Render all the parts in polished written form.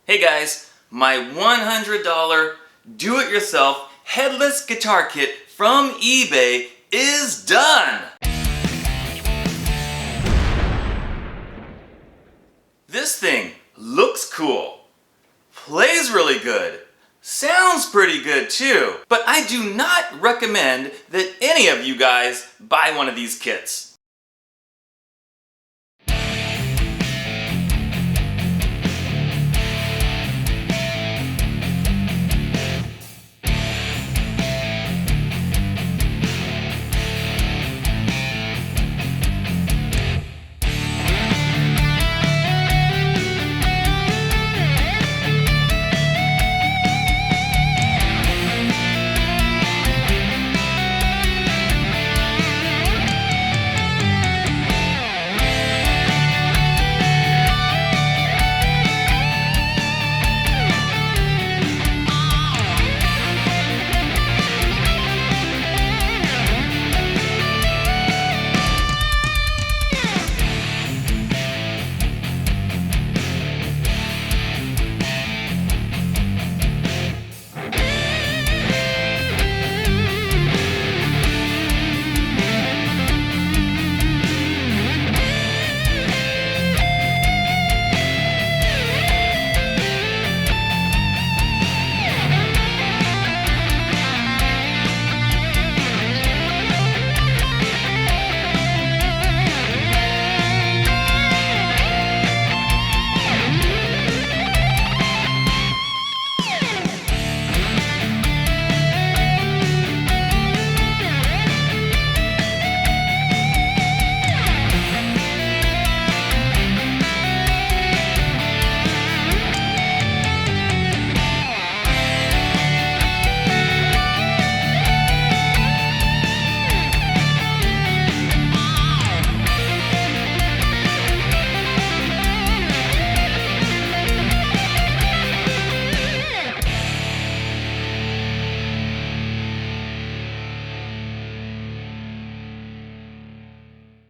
Hey guys, my $100 do-it-yourself headless guitar kit from eBay is done! This thing looks cool, plays really good, sounds pretty good too, but I do not recommend that any of you guys buy one of these kits.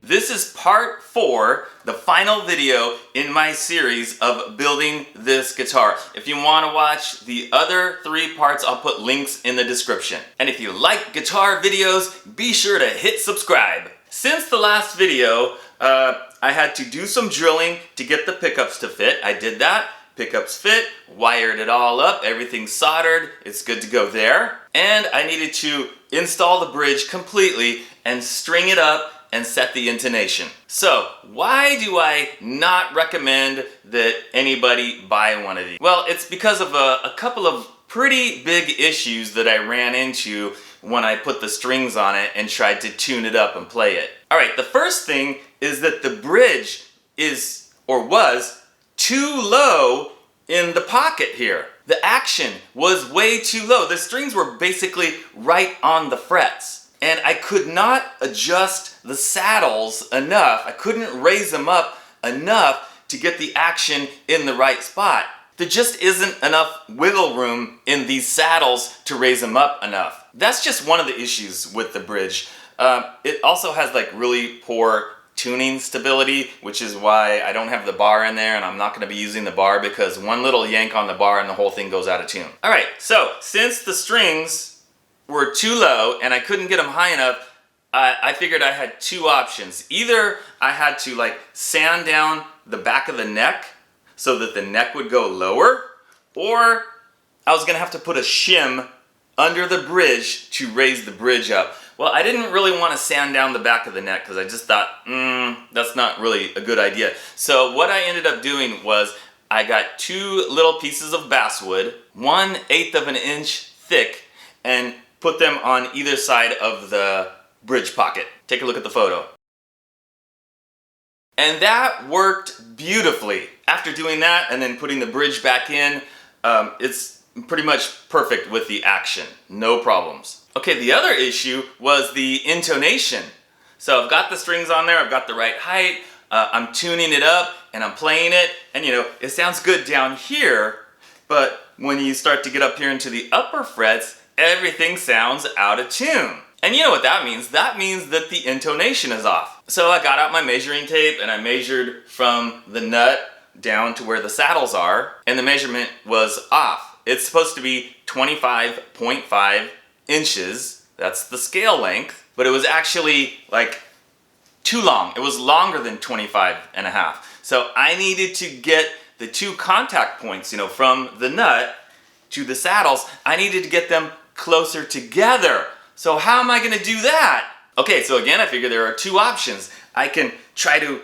This is part 4, the final video in my series of building this guitar. If you want to watch the other 3 parts, I'll put links in the description. And if you like guitar videos, be sure to hit subscribe. Since the last video, I had to do some drilling to get the pickups to fit. I did that. Pickups fit, wired it all up, everything's soldered, it's good to go there. And I needed to install the bridge completely and string it up and set the intonation. So, why do I not recommend that anybody buy one of these? Well, it's because of a couple of pretty big issues that I ran into when I put the strings on it and tried to tune it up and play it. Alright, the first thing is that the bridge is, or was, too low in the pocket here. The action was way too low. The strings were basically right on the frets. And I could not adjust the saddles enough. I couldn't raise them up enough to get the action in the right spot. There just isn't enough wiggle room in these saddles to raise them up enough. That's just one of the issues with the bridge. It also has like really poor tuning stability, which is why I don't have the bar in there, and I'm not going to be using the bar because one little yank on the bar and the whole thing goes out of tune. Alright, so since the strings were too low and I couldn't get them high enough, I figured I had 2 options. Either I had to like sand down the back of the neck so that the neck would go lower, or I was gonna have to put a shim under the bridge to raise the bridge up. Well, I didn't really want to sand down the back of the neck because I just thought, that's not really a good idea. So what I ended up doing was I got 2 little pieces of basswood, 1/8 of an inch thick, and put them on either side of the bridge pocket. Take a look at the photo. And that worked beautifully. After doing that and then putting the bridge back in, it's pretty much perfect with the action. No problems. Okay, the other issue was the intonation. So I've got the strings on there, I've got the right height, I'm tuning it up and I'm playing it, and you know, it sounds good down here, but when you start to get up here into the upper frets, everything sounds out of tune. And you know what that means? That means that the intonation is off. So I got out my measuring tape and I measured from the nut down to where the saddles are, and the measurement was off. It's supposed to be 25.5 inches. That's the scale length, but it was actually like too long. It was longer than 25 and a half. So I needed to get the two contact points, from the nut to the saddles, I needed to get them closer together. So how am I gonna do that? Okay, so again, I figure there are two options. I can try to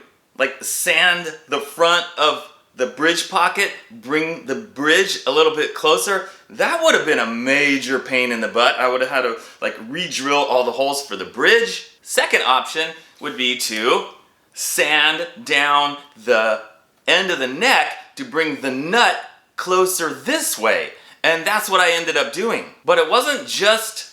sand the front of the bridge pocket, bring the bridge a little bit closer. That would have been a major pain in the butt. I would have had to re-drill all the holes for the bridge. Second option would be to sand down the end of the neck to bring the nut closer this way. And that's what I ended up doing. But it wasn't just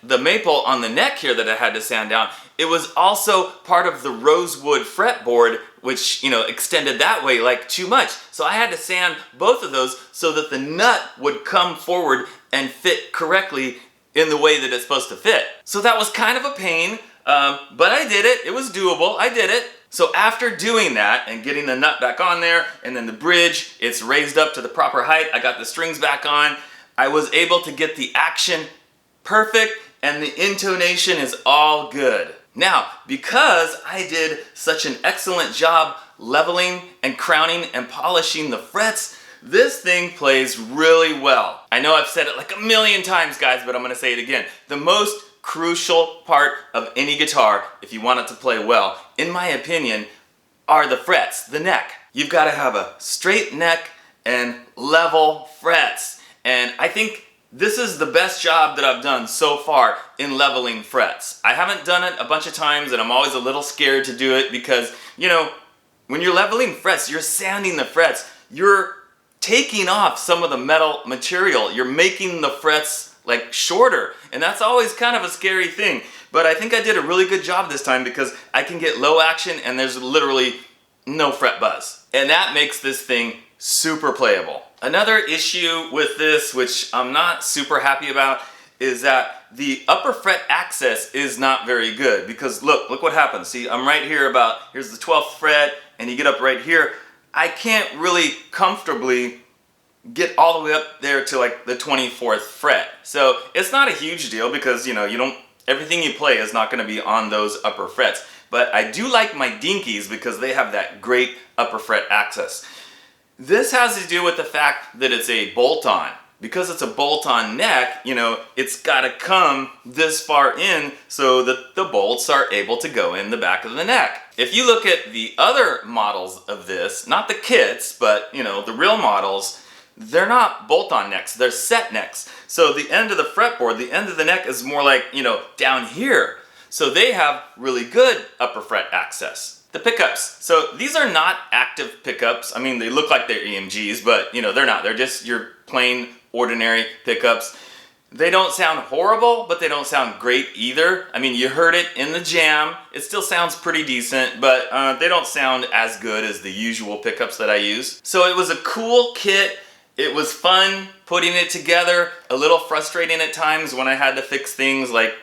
the maple on the neck here that I had to sand down. It was also part of the rosewood fretboard, which, extended that way too much. So I had to sand both of those so that the nut would come forward and fit correctly in the way that it's supposed to fit. So that was kind of a pain, but I did it. It was doable. I did it. So after doing that and getting the nut back on there, and then the bridge, it's raised up to the proper height, I got the strings back on, I was able to get the action perfect, and the intonation is all good. Now, because I did such an excellent job leveling and crowning and polishing the frets, this thing plays really well. I know I've said it a million times, guys, but I'm gonna say it again. The most crucial part of any guitar, if you want it to play well, in my opinion, are the frets, the neck. You've gotta have a straight neck and level frets. And I think this is the best job that I've done so far in leveling frets. I haven't done it a bunch of times, and I'm always a little scared to do it because, when you're leveling frets, you're sanding the frets, you're taking off some of the metal material, you're making the frets shorter, and that's always kind of a scary thing. But I think I did a really good job this time because I can get low action and there's literally no fret buzz. And that makes this thing super playable. Another issue with this, which I'm not super happy about, is that the upper fret access is not very good because look what happens. See, I'm right here here's the 12th fret, and you get up right here. I can't really comfortably get all the way up there to the 24th fret. So it's not a huge deal because everything you play is not going to be on those upper frets. But I do like my dinkies because they have that great upper fret access. This has to do with the fact that it's a bolt-on. Because it's a bolt-on neck, it's got to come this far in so that the bolts are able to go in the back of the neck. If you look at the other models of this, not the kits, but the real models, they're not bolt-on necks, they're set necks. So the end of the fretboard, the end of the neck is more down here. So they have really good upper fret access. The pickups. So these are not active pickups. I mean, they look like they're EMGs, but they're not. They're just your plain, ordinary pickups. They don't sound horrible, but they don't sound great either. I mean, you heard it in the jam. It still sounds pretty decent, but they don't sound as good as the usual pickups that I use. So it was a cool kit. It was fun putting it together, a little frustrating at times when I had to fix things like,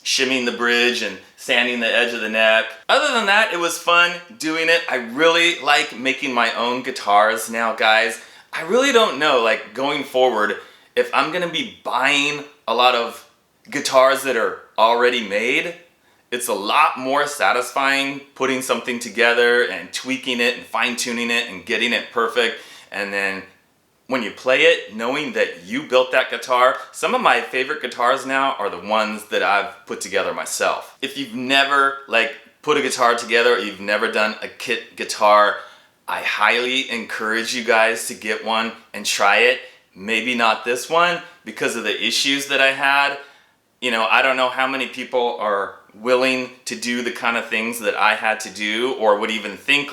shimming the bridge and sanding the edge of the neck. Other than that, it was fun doing it. I really like making my own guitars now, guys. I really don't know, going forward, if I'm gonna be buying a lot of guitars that are already made. It's a lot more satisfying putting something together and tweaking it and fine-tuning it and getting it perfect, and then when you play it, knowing that you built that guitar. Some of my favorite guitars now are the ones that I've put together myself. If you've never put a guitar together, or you've never done a kit guitar, I highly encourage you guys to get one and try it. Maybe not this one because of the issues that I had. I don't know how many people are willing to do the kind of things that I had to do or would even think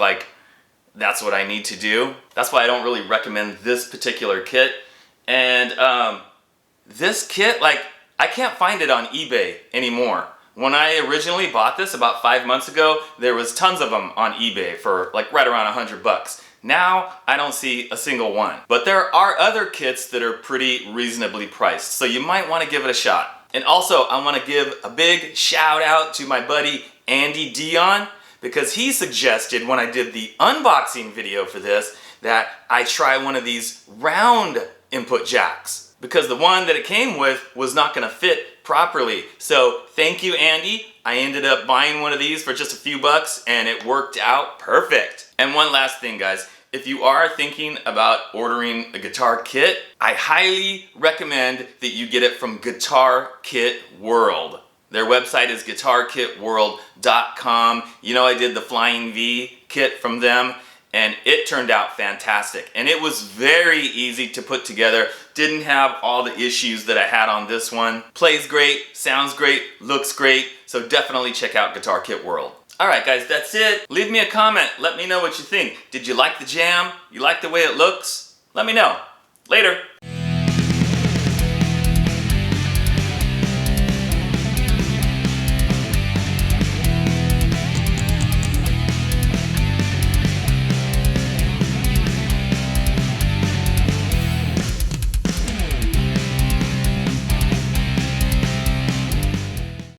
that's what I need to do. That's why I don't really recommend this particular kit. And this kit, I can't find it on eBay anymore. When I originally bought this about 5 months ago, there was tons of them on eBay for right around $100. Now, I don't see a single one. But there are other kits that are pretty reasonably priced, so you might want to give it a shot. And also, I want to give a big shout out to my buddy Andy Dion, because he suggested when I did the unboxing video for this that I try one of these round input jacks, because the one that it came with was not going to fit properly. So thank you, Andy. I ended up buying one of these for just a few bucks and it worked out perfect. And one last thing, guys. If you are thinking about ordering a guitar kit, I highly recommend that you get it from Guitar Kit World. Their website is guitarkitworld.com. You know, I did the Flying V kit from them and it turned out fantastic. And it was very easy to put together. Didn't have all the issues that I had on this one. Plays great, sounds great, looks great. So definitely check out Guitar Kit World. Alright guys, that's it. Leave me a comment. Let me know what you think. Did you like the jam? You like the way it looks? Let me know. Later.